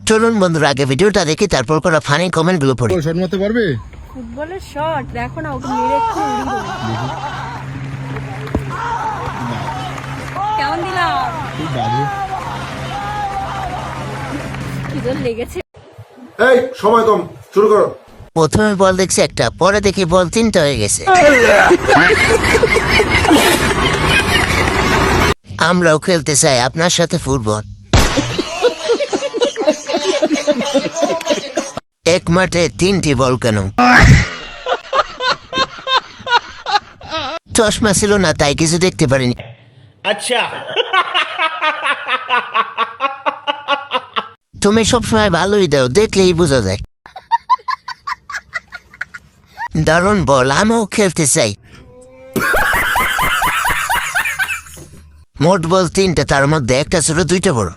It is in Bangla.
চলুন বন্ধুরা আগে ভিডিওটা দেখি তারপর কোনো ফানি কমেন্ট গুলো পড়ি। শট মারতে পারবে? ফুটবলের শট দেখো না, ওকে মেরে একটু উড়িয়ে দেবো। কেমন দিলাম? খুব বাজে। কি জোর লেগেছে। এই সময় কম, শুরু করো। প্রথমে বল দেখছি একটা, পরে দেখি বল 3টা হয়ে গেছে। আমরাও খেলতে চাই আপনার সাথে ফুটবল। এক মাঠে 3টি বল কেন? চশমা ছিল না তাই কিছু দেখতে পারিনি। अच्छा তুমি সবসময় ভালোই দাও, দেখলেই বোঝা যায়। দারুণ বল, আমিও খেলতে চাই। মোট বল 3টা, তার মধ্যে একটা ছোট 2টা বড়।